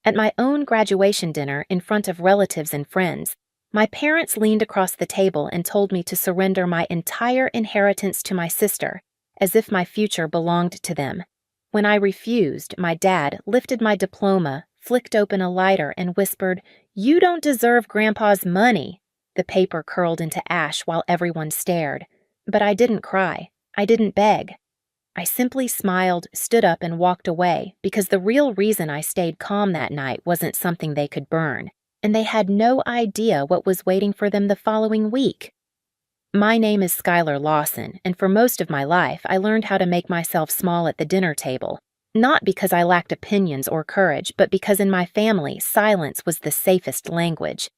At my own graduation dinner in front of relatives and friends, my parents leaned across the table and told me to surrender my entire inheritance to my sister, as if my future belonged to them. When I refused, my dad lifted my diploma, flicked open a lighter, and whispered, "You don't deserve Grandpa's money." The paper curled into ash while everyone stared. But I didn't cry. I didn't beg. I simply smiled, stood up, and walked away because the real reason I stayed calm that night wasn't something they could burn, and they had no idea what was waiting for them the following week. My name is Skylar Lawson, and for most of my life, I learned how to make myself small at the dinner table. Not because I lacked opinions or courage, but because in my family, silence was the safest language.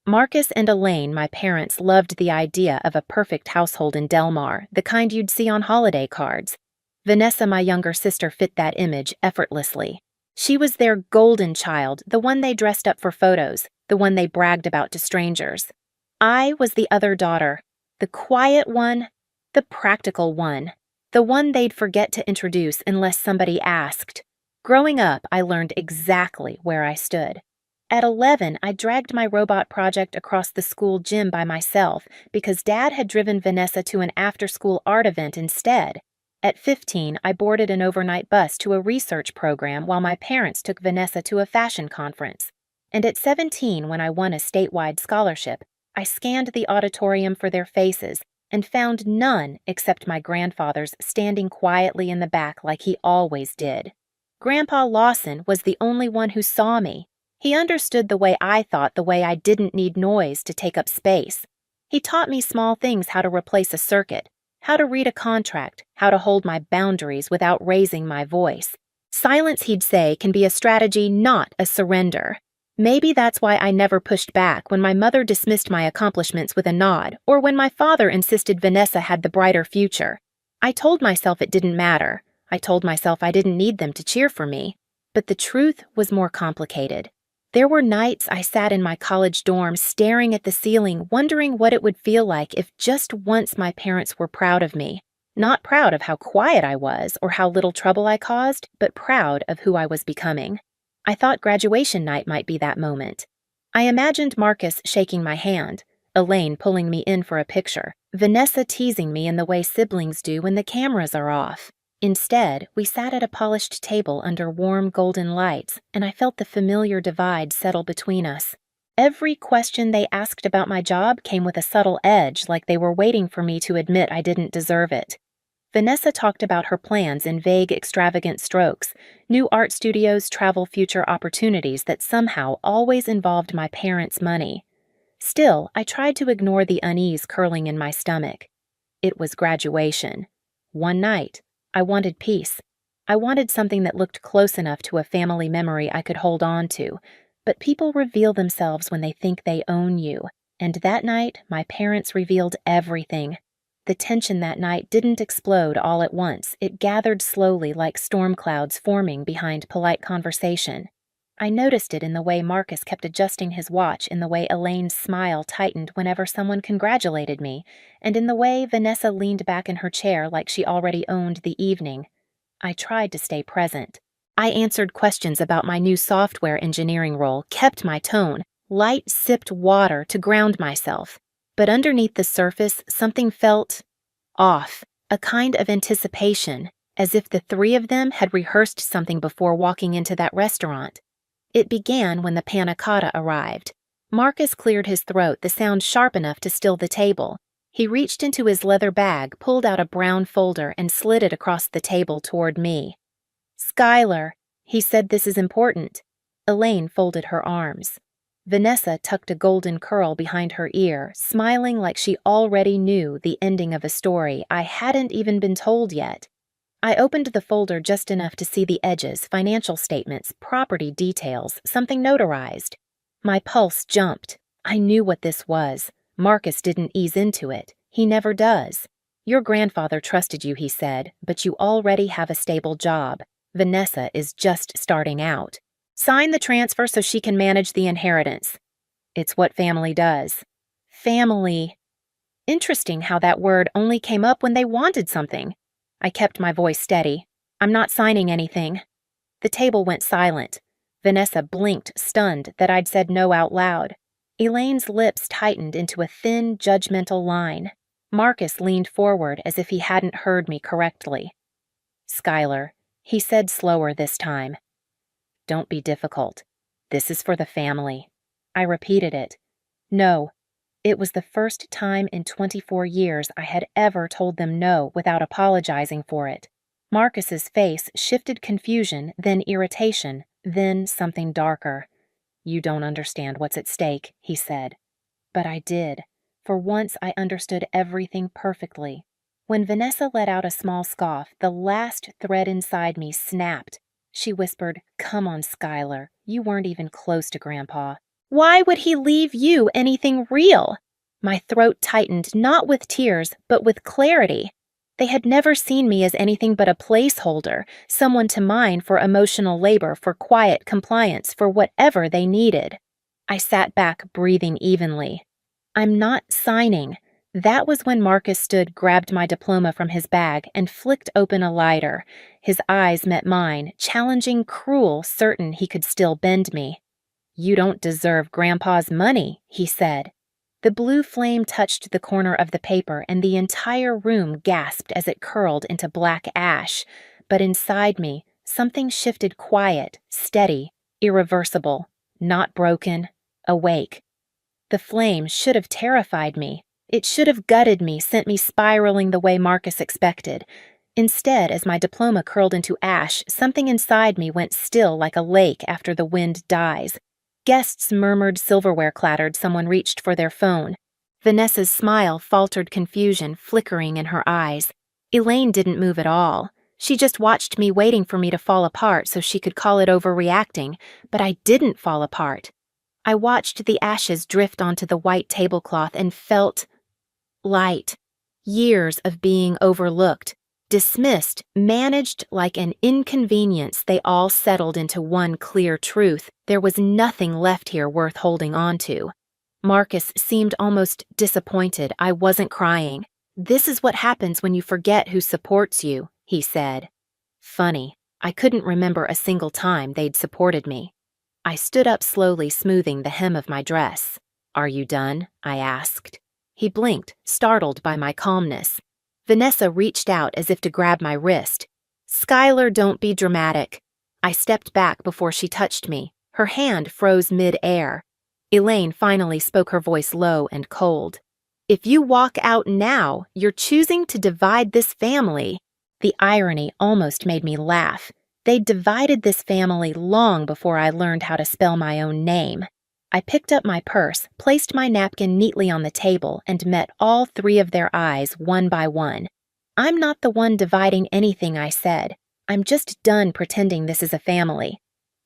Marcus and Elaine, my parents, loved the idea of a perfect household in Del Mar, the kind you'd see on holiday cards. Vanessa, my younger sister, fit that image effortlessly. She was their golden child, the one they dressed up for photos, the one they bragged about to strangers. I was the other daughter, the quiet one, the practical one, the one they'd forget to introduce unless somebody asked. Growing up, I learned exactly where I stood. At 11, I dragged my robot project across the school gym by myself because Dad had driven Vanessa to an after-school art event instead. At 15, I boarded an overnight bus to a research program while my parents took Vanessa to a fashion conference. And at 17, when I won a statewide scholarship, I scanned the auditorium for their faces and found none except my grandfather's standing quietly in the back like he always did. Grandpa Lawson was the only one who saw me. He understood the way I thought, the way I didn't need noise to take up space. He taught me small things: how to replace a circuit, how to read a contract, how to hold my boundaries without raising my voice. Silence, he'd say, can be a strategy, not a surrender. Maybe that's why I never pushed back when my mother dismissed my accomplishments with a nod, or when my father insisted Vanessa had the brighter future. I told myself it didn't matter. I told myself I didn't need them to cheer for me. But the truth was more complicated. There were nights I sat in my college dorm staring at the ceiling, wondering what it would feel like if just once my parents were proud of me. Not proud of how quiet I was or how little trouble I caused, but proud of who I was becoming. I thought graduation night might be that moment. I imagined Marcus shaking my hand, Elaine pulling me in for a picture, Vanessa teasing me in the way siblings do when the cameras are off. Instead, we sat at a polished table under warm golden lights, and I felt the familiar divide settle between us. Every question they asked about my job came with a subtle edge, like they were waiting for me to admit I didn't deserve it. Vanessa talked about her plans in vague, extravagant strokes: new art studios, travel, future opportunities that somehow always involved my parents' money. Still, I tried to ignore the unease curling in my stomach. It was graduation. One night. I wanted peace. I wanted something that looked close enough to a family memory I could hold on to. But people reveal themselves when they think they own you. And that night, my parents revealed everything. The tension that night didn't explode all at once. It gathered slowly like storm clouds forming behind polite conversation. I noticed it in the way Marcus kept adjusting his watch, in the way Elaine's smile tightened whenever someone congratulated me, and in the way Vanessa leaned back in her chair like she already owned the evening. I tried to stay present. I answered questions about my new software engineering role, kept my tone, light-sipped water to ground myself. But underneath the surface, something felt off, a kind of anticipation, as if the three of them had rehearsed something before walking into that restaurant. It began when the panna cotta arrived. Marcus cleared his throat, the sound sharp enough to still the table. He reached into his leather bag, pulled out a brown folder, and slid it across the table toward me. "Skylar," he said, "this is important." Elaine folded her arms. Vanessa tucked a golden curl behind her ear, smiling like she already knew the ending of a story I hadn't even been told yet. I opened the folder just enough to see the edges, financial statements, property details, something notarized. My pulse jumped. I knew what this was. Marcus didn't ease into it. He never does. "Your grandfather trusted you," he said, "but you already have a stable job. Vanessa is just starting out. Sign the transfer so she can manage the inheritance." It's what family does. Family. Interesting how that word only came up when they wanted something. I kept my voice steady. "I'm not signing anything." The table went silent. Vanessa blinked, stunned that I'd said no out loud. Elaine's lips tightened into a thin, judgmental line. Marcus leaned forward as if he hadn't heard me correctly. "Skylar," he said slower this time. "Don't be difficult. This is for the family." I repeated it. No. It was the first time in 24 years I had ever told them no without apologizing for it. Marcus's face shifted confusion, then irritation, then something darker. "You don't understand what's at stake," he said. But I did. For once I understood everything perfectly. When Vanessa let out a small scoff, the last thread inside me snapped. She whispered, "Come on, Skylar. You weren't even close to Grandpa. Why would he leave you anything real?" My throat tightened, not with tears, but with clarity. They had never seen me as anything but a placeholder, someone to mine for emotional labor, for quiet compliance, for whatever they needed. I sat back, breathing evenly. "I'm not signing." That was when Marcus stood, grabbed my diploma from his bag, and flicked open a lighter. His eyes met mine, challenging, cruel, certain he could still bend me. "You don't deserve Grandpa's money," he said. The blue flame touched the corner of the paper, and the entire room gasped as it curled into black ash. But inside me, something shifted, quiet, steady, irreversible, not broken, awake. The flame should have terrified me. It should have gutted me, sent me spiraling the way Marcus expected. Instead, as my diploma curled into ash, something inside me went still like a lake after the wind dies. Guests murmured, silverware clattered, someone reached for their phone. Vanessa's smile faltered, confusion flickering in her eyes. Elaine didn't move at all. She just watched me, waiting for me to fall apart so she could call it overreacting, but I didn't fall apart. I watched the ashes drift onto the white tablecloth and felt light. Years of being overlooked, dismissed, managed like an inconvenience, they all settled into one clear truth. There was nothing left here worth holding on to. Marcus seemed almost disappointed I wasn't crying. "This is what happens when you forget who supports you," he said. Funny, I couldn't remember a single time they'd supported me. I stood up slowly, smoothing the hem of my dress. "Are you done?" I asked. He blinked, startled by my calmness. Vanessa reached out as if to grab my wrist. "Skylar, don't be dramatic." I stepped back before she touched me. Her hand froze mid-air. Elaine finally spoke, her voice low and cold. "If you walk out now, you're choosing to divide this family." The irony almost made me laugh. They'd divided this family long before I learned how to spell my own name. I picked up my purse, placed my napkin neatly on the table, and met all three of their eyes one by one. "I'm not the one dividing anything," I said. "I'm just done pretending this is a family."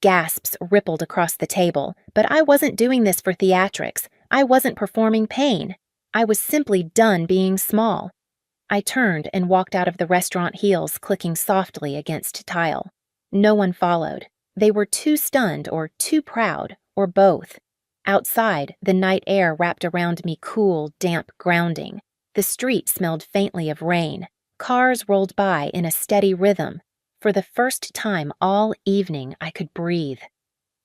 Gasps rippled across the table, but I wasn't doing this for theatrics. I wasn't performing pain. I was simply done being small. I turned and walked out of the restaurant, heels clicking softly against tile. No one followed. They were too stunned or too proud, or both. Outside, the night air wrapped around me, cool, damp, grounding. The street smelled faintly of rain. Cars rolled by in a steady rhythm. For the first time all evening, I could breathe.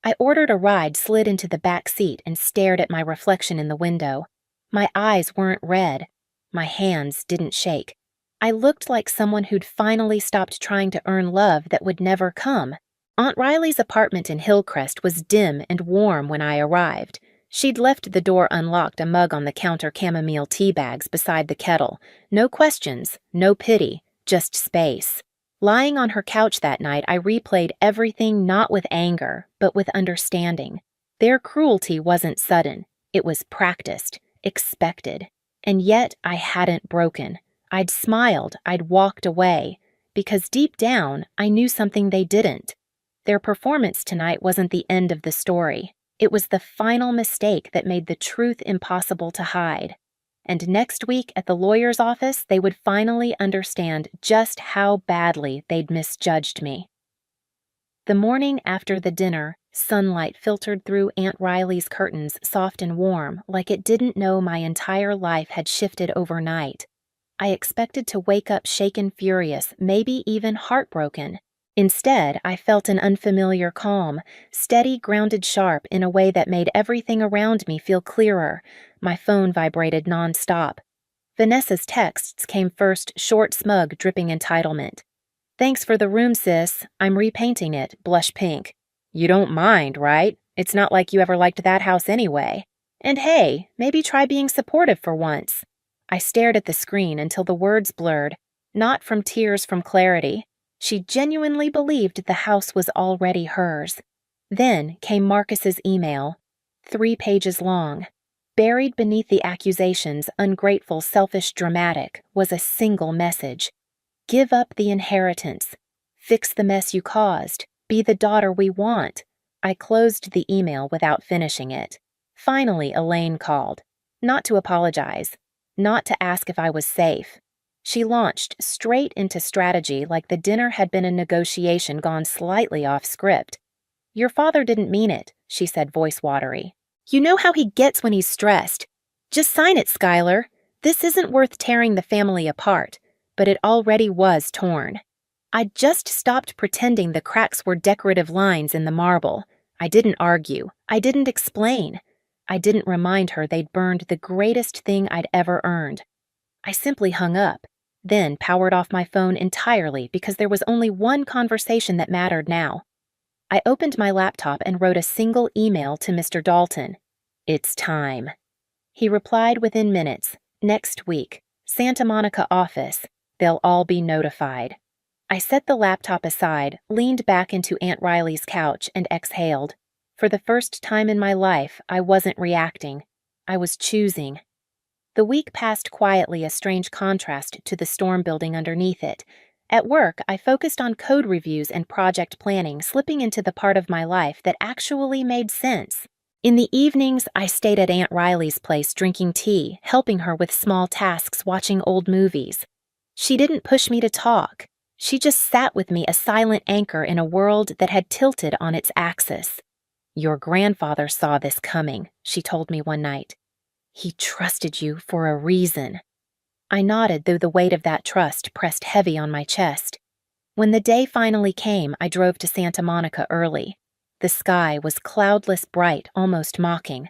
I ordered a ride, slid into the back seat, and stared at my reflection in the window. My eyes weren't red. My hands didn't shake. I looked like someone who'd finally stopped trying to earn love that would never come. Aunt Riley's apartment in Hillcrest was dim and warm when I arrived. She'd left the door unlocked, a mug on the counter, chamomile tea bags beside the kettle. No questions, no pity, just space. Lying on her couch that night, I replayed everything not with anger, but with understanding. Their cruelty wasn't sudden. It was practiced, expected. And yet I hadn't broken. I'd smiled, I'd walked away, because deep down, I knew something they didn't. Their performance tonight wasn't the end of the story. It was the final mistake that made the truth impossible to hide. And next week at the lawyer's office, they would finally understand just how badly they'd misjudged me. The morning after the dinner, sunlight filtered through Aunt Riley's curtains, soft and warm, like it didn't know my entire life had shifted overnight. I expected to wake up shaken, furious, maybe even heartbroken. Instead, I felt an unfamiliar calm, steady, grounded sharp in a way that made everything around me feel clearer. My phone vibrated nonstop. Vanessa's texts came first, short, smug, dripping entitlement. "Thanks for the room, sis. I'm repainting it, blush pink." "You don't mind, right? It's not like you ever liked that house anyway. And hey, maybe try being supportive for once." I stared at the screen until the words blurred, not from tears, from clarity. She genuinely believed the house was already hers. Then came Marcus's email, 3 pages long. Buried beneath the accusations, ungrateful, selfish, dramatic, was a single message. "Give up the inheritance. Fix the mess you caused. Be the daughter we want." I closed the email without finishing it. Finally, Elaine called. Not to apologize. Not to ask if I was safe. She launched straight into strategy like the dinner had been a negotiation gone slightly off script. "Your father didn't mean it," she said, voice watery. "You know how he gets when he's stressed. Just sign it, Skylar. This isn't worth tearing the family apart." But it already was torn. I'd just stopped pretending the cracks were decorative lines in the marble. I didn't argue. I didn't explain. I didn't remind her they'd burned the greatest thing I'd ever earned. I simply hung up, then powered off my phone entirely because there was only one conversation that mattered now. I opened my laptop and wrote a single email to Mr. Dalton. "It's time." He replied within minutes. "Next week. Santa Monica office. They'll all be notified." I set the laptop aside, leaned back into Aunt Riley's couch, and exhaled. For the first time in my life, I wasn't reacting. I was choosing. The week passed quietly, a strange contrast to the storm building underneath it. At work, I focused on code reviews and project planning, slipping into the part of my life that actually made sense. In the evenings, I stayed at Aunt Riley's place drinking tea, helping her with small tasks, watching old movies. She didn't push me to talk. She just sat with me, a silent anchor in a world that had tilted on its axis. "Your grandfather saw this coming," she told me one night. "He trusted you for a reason." I nodded, though the weight of that trust pressed heavy on my chest. When the day finally came, I drove to Santa Monica early. The sky was cloudless, bright, almost mocking.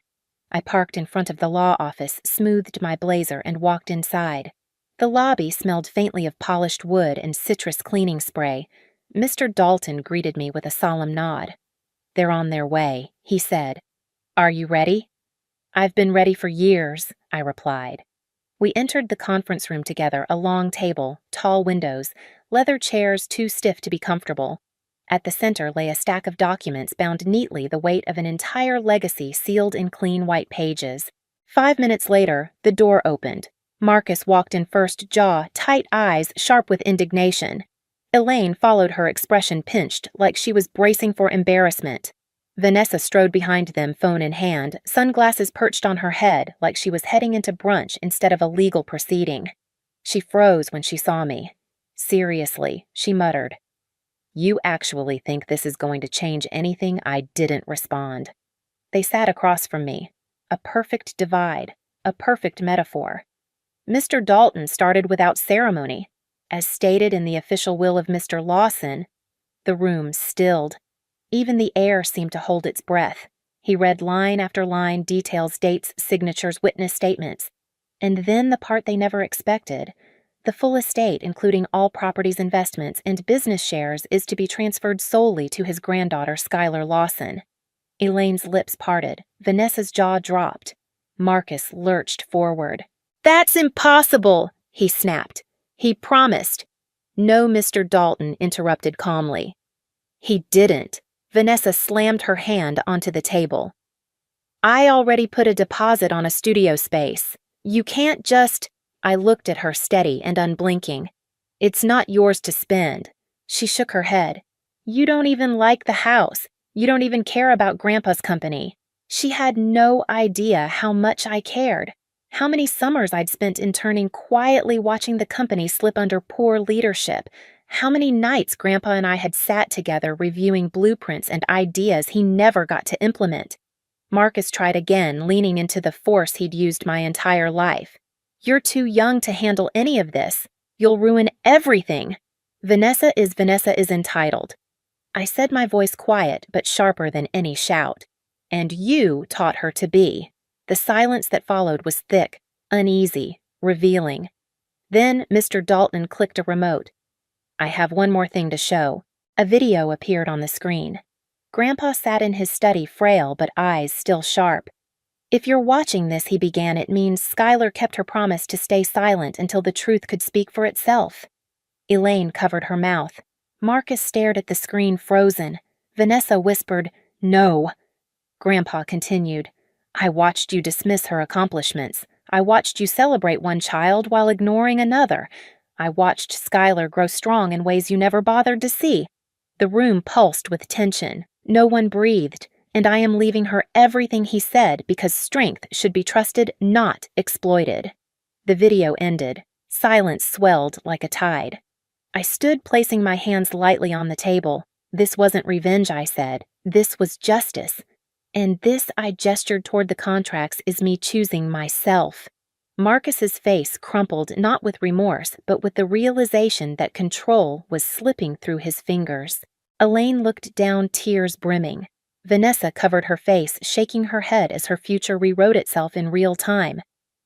I parked in front of the law office, smoothed my blazer, and walked inside. The lobby smelled faintly of polished wood and citrus cleaning spray. Mr. Dalton greeted me with a solemn nod. "They're on their way," he said. "Are you ready?" "I've been ready for years," I replied. We entered the conference room together, a long table, tall windows, leather chairs too stiff to be comfortable. At the center lay a stack of documents bound neatly, the weight of an entire legacy sealed in clean white pages. 5 minutes later, the door opened. Marcus walked in first, jaw, tight eyes, sharp with indignation. Elaine followed, her expression pinched, like she was bracing for embarrassment. Vanessa strode behind them, phone in hand, sunglasses perched on her head, like she was heading into brunch instead of a legal proceeding. She froze when she saw me. "Seriously," she muttered. "You actually think this is going to change anything?" I didn't respond. They sat across from me. A perfect divide, a perfect metaphor. Mr. Dalton started without ceremony. As stated in the official will of Mr. Lawson, the room stilled. Even the air seemed to hold its breath. He read line after line, details, dates, signatures, witness statements. And then the part they never expected. The full estate, including all properties, investments, and business shares, is to be transferred solely to his granddaughter, Skylar Lawson. Elaine's lips parted. Vanessa's jaw dropped. Marcus lurched forward. "That's impossible," he snapped. "He promised." "No," Mr. Dalton interrupted calmly. "He didn't." Vanessa slammed her hand onto the table. "I already put a deposit on a studio space. You can't just—" I looked at her, steady and unblinking. "It's not yours to spend." She shook her head. "You don't even like the house. You don't even care about Grandpa's company." She had no idea how much I cared. How many summers I'd spent interning, quietly watching the company slip under poor leadership. How many nights Grandpa and I had sat together reviewing blueprints and ideas he never got to implement. Marcus tried again, leaning into the force he'd used my entire life. "You're too young to handle any of this. You'll ruin everything." Vanessa is entitled. I said, my voice quiet but sharper than any shout. And you taught her to be. The silence that followed was thick, uneasy, revealing. Then Mr. Dalton clicked a remote. I have one more thing to show. A video appeared on the screen. Grandpa sat in his study, frail but eyes still sharp. If you're watching this, he began, it means Skylar kept her promise to stay silent until the truth could speak for itself. Elaine covered her mouth. Marcus stared at the screen, frozen. Vanessa whispered, "No." Grandpa continued, I watched you dismiss her accomplishments. I watched you celebrate one child while ignoring another. I watched Skylar grow strong in ways you never bothered to see. The room pulsed with tension. No one breathed, and I am leaving her everything he said because strength should be trusted, not exploited. The video ended. Silence swelled like a tide. I stood, placing my hands lightly on the table. This wasn't revenge, I said. This was justice. And this, I gestured toward the contracts, is me choosing myself. Marcus's face crumpled not with remorse, but with the realization that control was slipping through his fingers. Elaine looked down, tears brimming. Vanessa covered her face, shaking her head as her future rewrote itself in real time.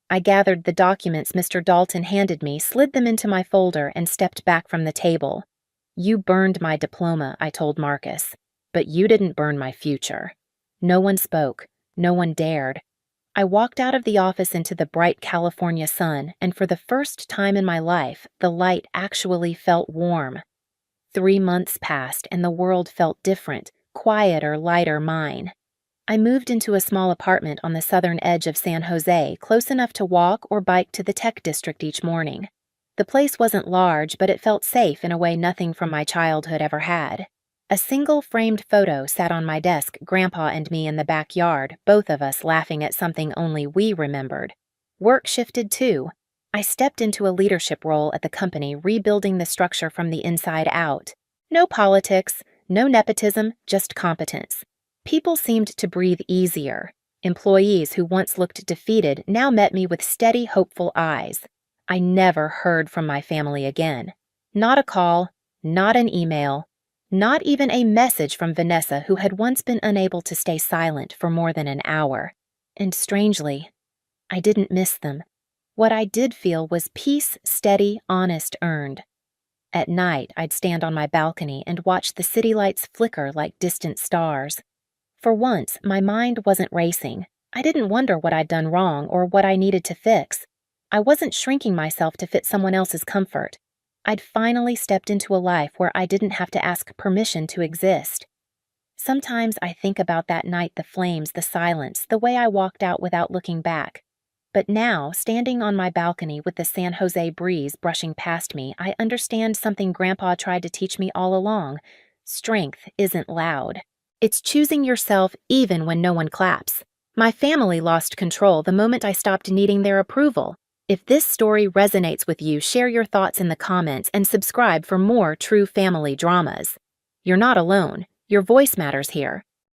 I gathered the documents Mr. Dalton handed me, slid them into my folder, and stepped back from the table. You burned my diploma, I told Marcus, but you didn't burn my future. No one spoke. No one dared. I walked out of the office into the bright California sun, and for the first time in my life, the light actually felt warm. 3 months passed, and the world felt different, quieter, lighter mine. I moved into a small apartment on the southern edge of San Jose, close enough to walk or bike to the tech district each morning. The place wasn't large, but it felt safe in a way nothing from my childhood ever had. A single framed photo sat on my desk, Grandpa and me in the backyard, both of us laughing at something only we remembered. Work shifted too. I stepped into a leadership role at the company, rebuilding the structure from the inside out. No politics, no nepotism, just competence. People seemed to breathe easier. Employees who once looked defeated now met me with steady, hopeful eyes. I never heard from my family again. Not a call, not an email, not even a message from Vanessa, who had once been unable to stay silent for more than an hour. And strangely, I didn't miss them. What I did feel was peace, steady, honest, earned. At night, I'd stand on my balcony and watch the city lights flicker like distant stars. For once, my mind wasn't racing. I didn't wonder what I'd done wrong or what I needed to fix. I wasn't shrinking myself to fit someone else's comfort. I'd finally stepped into a life where I didn't have to ask permission to exist. Sometimes I think about that night, the flames, the silence, the way I walked out without looking back. But now, standing on my balcony with the San Jose breeze brushing past me, I understand something Grandpa tried to teach me all along. Strength isn't loud. It's choosing yourself even when no one claps. My family lost control the moment I stopped needing their approval. If this story resonates with you, share your thoughts in the comments and subscribe for more true family dramas. You're not alone. Your voice matters here.